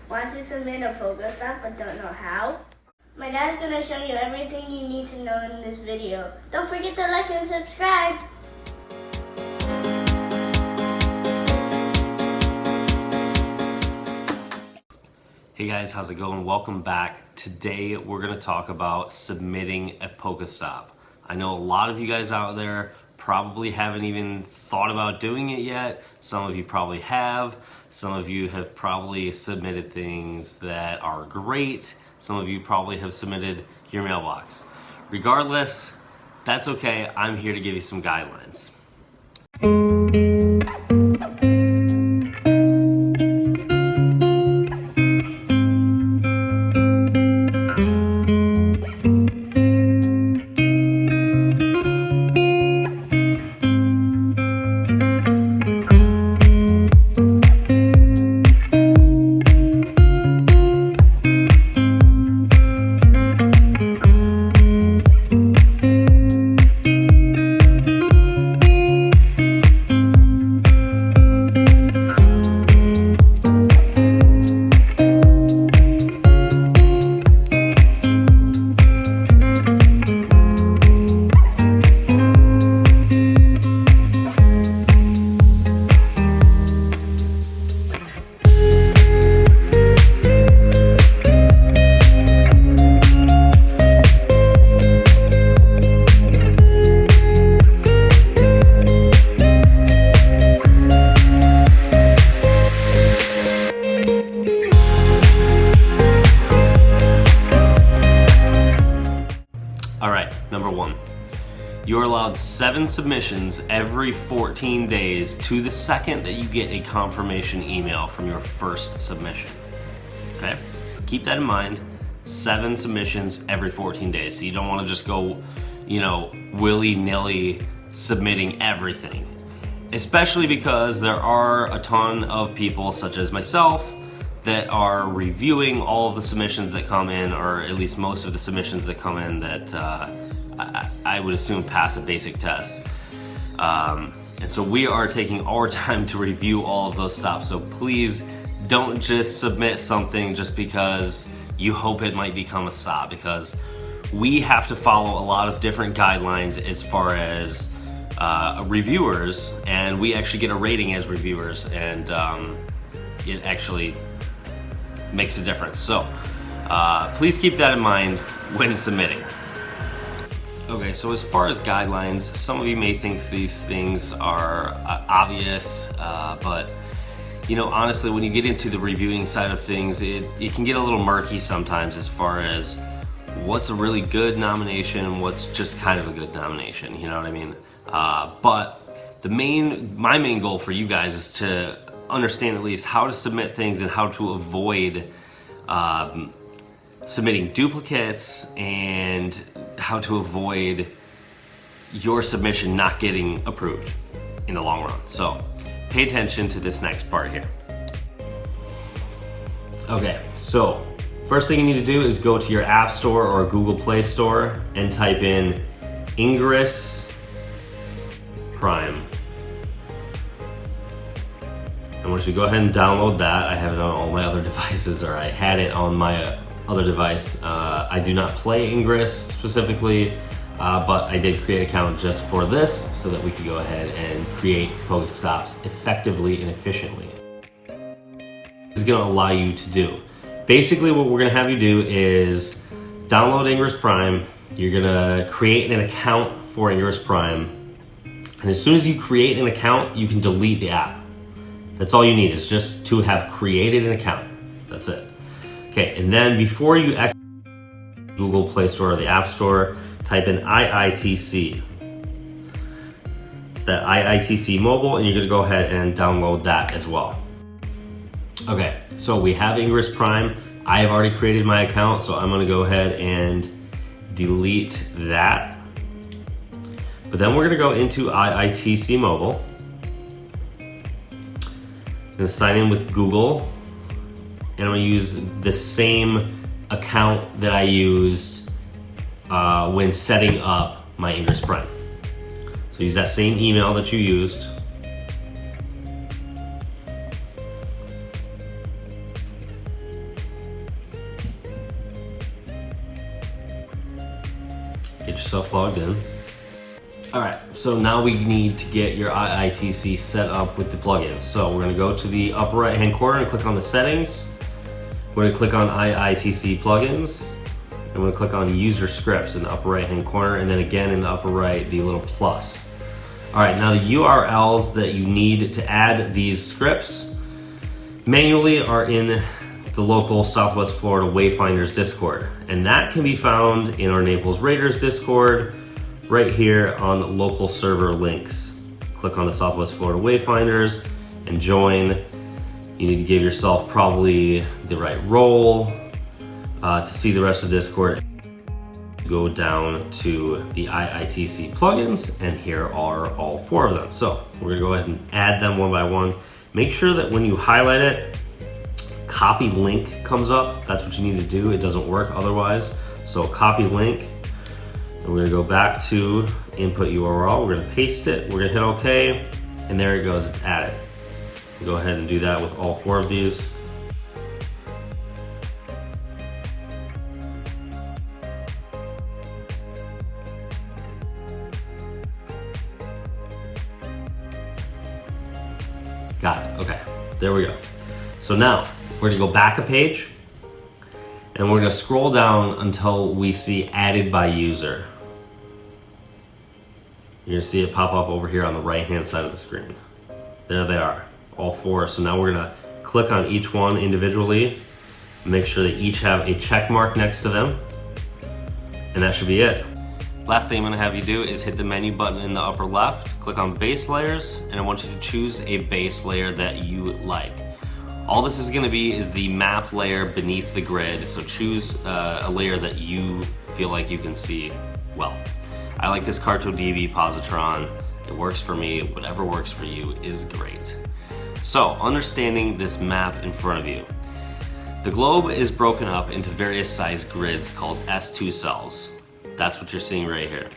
Want to submit a Pokestop but don't know how? My dad's gonna show you everything you need to know in this video. Don't forget to like and subscribe. Hey guys, how's it going? Welcome back. Today we're going to talk about submitting a Pokestop. I know a lot of you guys out there probably haven't even thought about doing it yet. Some of you probably have. Some of you have probably submitted things that are great. Some of you probably have submitted your mailbox. Regardless, that's okay. I'm here to give you some guidelines. Number one, you're allowed 7 submissions every 14 days to the second that you get a confirmation email from your first submission. Okay? Keep that in mind. 7 submissions every 14 days. So you don't want to just go, willy-nilly submitting everything. Especially because there are a ton of people, such as myself, that are reviewing all of the submissions that come in, or at least most of the submissions that come in that I would assume pass a basic test. And so we are taking our time to review all of those stops. So please don't just submit something just because you hope it might become a stop, because we have to follow a lot of different guidelines as far as reviewers, and we actually get a rating as reviewers, and it actually makes a difference. So please keep that in mind when submitting. Okay, so as far as guidelines, some of you may think these things are obvious, but honestly, when you get into the reviewing side of things, it can get a little murky sometimes as far as what's a really good nomination and what's just kind of a good nomination, you know what I mean? But my main goal for you guys is to understand at least how to submit things and how to avoid submitting duplicates, and how to avoid your submission not getting approved in the long run. So pay attention to this next part here. Okay, so first thing you need to do is go to your App Store or Google Play Store and type in Ingress Prime. I want you to go ahead and download that. I have it on all my other devices, or I had it on my other device. I do not play Ingress specifically, but I did create an account just for this so that we could go ahead and create Pokestops effectively and efficiently. This is going to allow you to do. Basically, what we're going to have you do is download Ingress Prime. You're going to create an account for Ingress Prime, and as soon as you create an account, you can delete the app. That's all you need, is just to have created an account. That's it. Okay, and then before you exit Google Play Store or the App Store, type in IITC. It's that IITC mobile, and you're gonna go ahead and download that as well. Okay, so we have Ingress Prime. I have already created my account, so I'm gonna go ahead and delete that. But then we're gonna go into IITC mobile. I'm gonna sign in with Google, and I'm gonna use the same account that I used when setting up my Ingress Prime. So use that same email that you used. Get yourself logged in. All right, so now we need to get your IITC set up with the plugins. So we're gonna go to the upper right-hand corner and click on the settings. We're gonna click on IITC plugins. And we're gonna click on user scripts in the upper right-hand corner, and then again in the upper right, the little plus. All right, now the URLs that you need to add these scripts manually are in the local Southwest Florida Wayfinders Discord. And that can be found in our Naples Raiders Discord, right here on local server links. Click on the Southwest Florida Wayfinders and join. You need to give yourself probably the right role to see the rest of Discord. Go down to the IITC plugins, and here are all 4 of them. So we're gonna go ahead and add them one by one. Make sure that when you highlight it, copy link comes up. That's what you need to do. It doesn't work otherwise. So copy link, and we're gonna go back to input URL. We're gonna paste it. We're gonna hit OK, and there it goes. It's added. Go ahead and do that with all 4 of these. Got it. Okay, there we go. So now we're gonna go back a page, and we're gonna scroll down until we see added by user. You're gonna see it pop up over here on the right-hand side of the screen. There they are, all 4. So now we're gonna click on each one individually, make sure they each have a check mark next to them, and that should be it. Last thing I'm gonna have you do is hit the menu button in the upper left, click on base layers, and I want you to choose a base layer that you like. All this is gonna be is the map layer beneath the grid, so choose a layer that you feel like you can see well. I like this CartoDB positron. It works for me. Whatever works for you is great. So, understanding this map in front of you. The globe is broken up into various size grids called S2 cells. That's what you're seeing right here.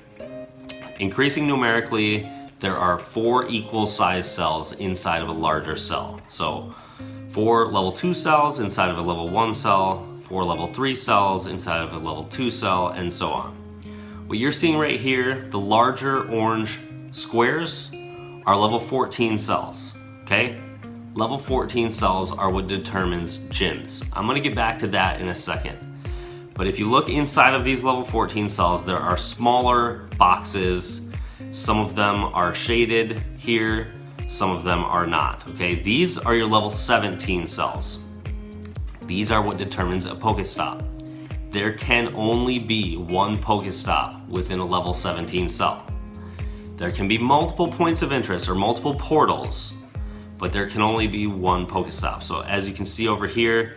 Increasing numerically, there are 4 equal size cells inside of a larger cell. So 4 level 2 cells inside of a level 1 cell, 4 level 3 cells inside of a level 2 cell, and so on. What you're seeing right here, the larger orange squares are level 14 cells, okay? Level 14 cells are what determines gyms. I'm gonna get back to that in a second. But if you look inside of these level 14 cells, there are smaller boxes. Some of them are shaded here, some of them are not, okay? These are your level 17 cells. These are what determines a Pokestop. There can only be one Pokestop within a level 17 cell. There can be multiple points of interest or multiple portals, but there can only be one Pokestop. So as you can see over here,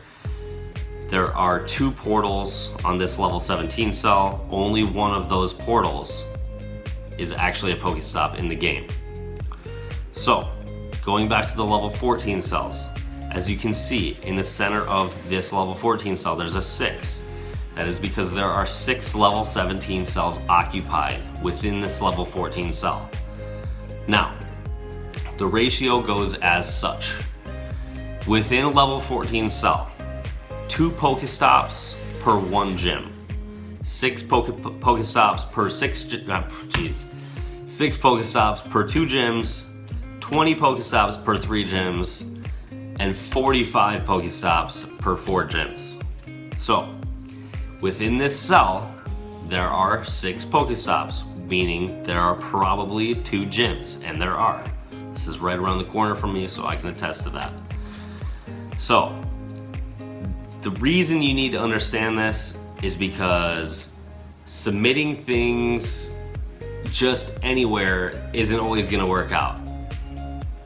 there are 2 portals on this level 17 cell. Only one of those portals is actually a Pokestop in the game. So, going back to the level 14 cells, as you can see in the center of this level 14 cell, there's a 6. That is because there are 6 level 17 cells occupied within this level 14 cell. Now, the ratio goes as such. Within a level 14 cell, 2 Pokestops per 1 gym. 6 Pokestops per 6 Pokestops per 2 gyms, 20 Pokestops per 3 gyms, and 45 Pokestops per 4 gyms. So, within this cell, there are 6 Pokestops, meaning there are probably 2 gyms, and there are. This is right around the corner from me, so I can attest to that. So, the reason you need to understand this is because submitting things just anywhere isn't always gonna work out.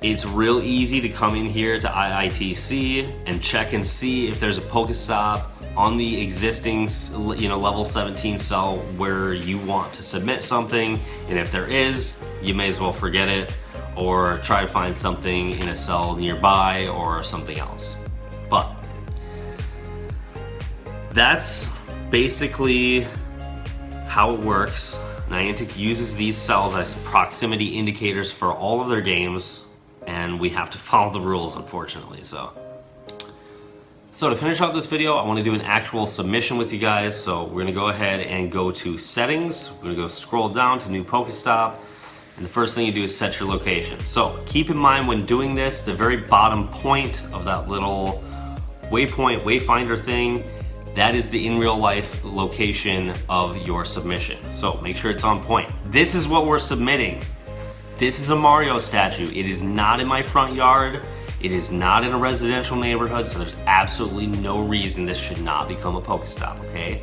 It's real easy to come in here to IITC and check and see if there's a Pokestop on the existing level 17 cell where you want to submit something, and if there is, you may as well forget it or try to find something in a cell nearby or something else. But that's basically how it works. Niantic uses these cells as proximity indicators for all of their games, and we have to follow the rules, unfortunately. So So to finish out this video, I want to do an actual submission with you guys. So we're going to go ahead and go to settings. We're going to go scroll down to new Pokestop. And the first thing you do is set your location. So keep in mind when doing this, the very bottom point of that little waypoint, wayfinder thing, that is the in real life location of your submission. So make sure it's on point. This is what we're submitting. This is a Mario statue. It is not in my front yard. It is not in a residential neighborhood, so there's absolutely no reason this should not become a Pokestop, okay?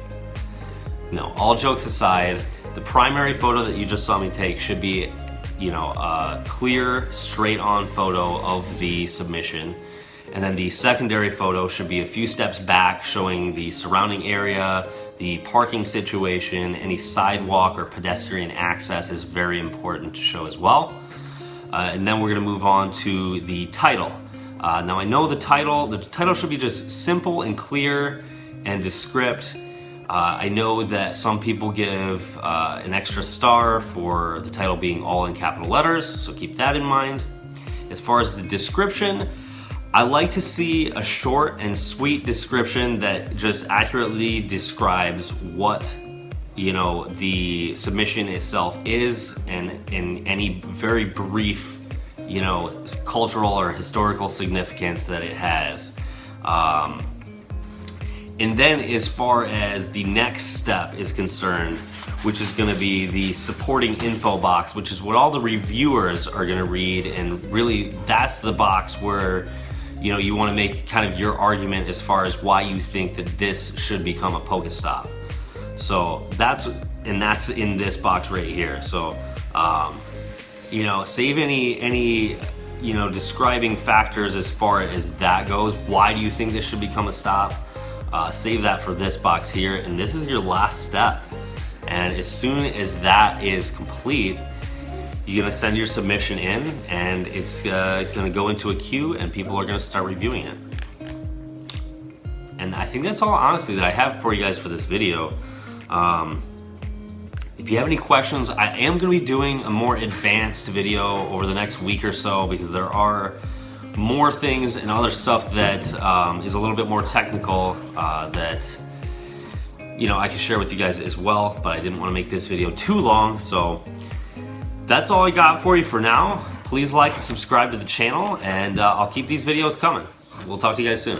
No, all jokes aside, the primary photo that you just saw me take should be, you know, a clear, straight on photo of the submission. And then the secondary photo should be a few steps back, showing the surrounding area, the parking situation, any sidewalk or pedestrian access is very important to show as well. And then we're gonna move on to the title. Now I know the title should be just simple and clear and descript. I know that some people give an extra star for the title being all in capital letters, so keep that in mind. As far as the description, I like to see a short and sweet description that just accurately describes what, you know, the submission itself is, and in any very brief, you know, cultural or historical significance that it has. And then as far as the next step is concerned, which is going to be the supporting info box, which is what all the reviewers are going to read, and really that's the box where, you know, you want to make kind of your argument as far as why you think that this should become a Pokestop. So that's in this box right here. So you know, save any you know, describing factors as far as that goes. Why do you think this should become a stop? Save that for this box here, and this is your last step. And as soon as that is complete, you're gonna send your submission in, and it's gonna go into a queue, and people are gonna start reviewing it. And I think that's all, honestly, that I have for you guys for this video. If you have any questions, I am going to be doing a more advanced video over the next week or so, because there are more things and other stuff that is a little bit more technical that, you know, I can share with you guys as well, but I didn't want to make this video too long. So that's all I got for you for now. Please like and subscribe to the channel, and I'll keep these videos coming. We'll talk to you guys soon.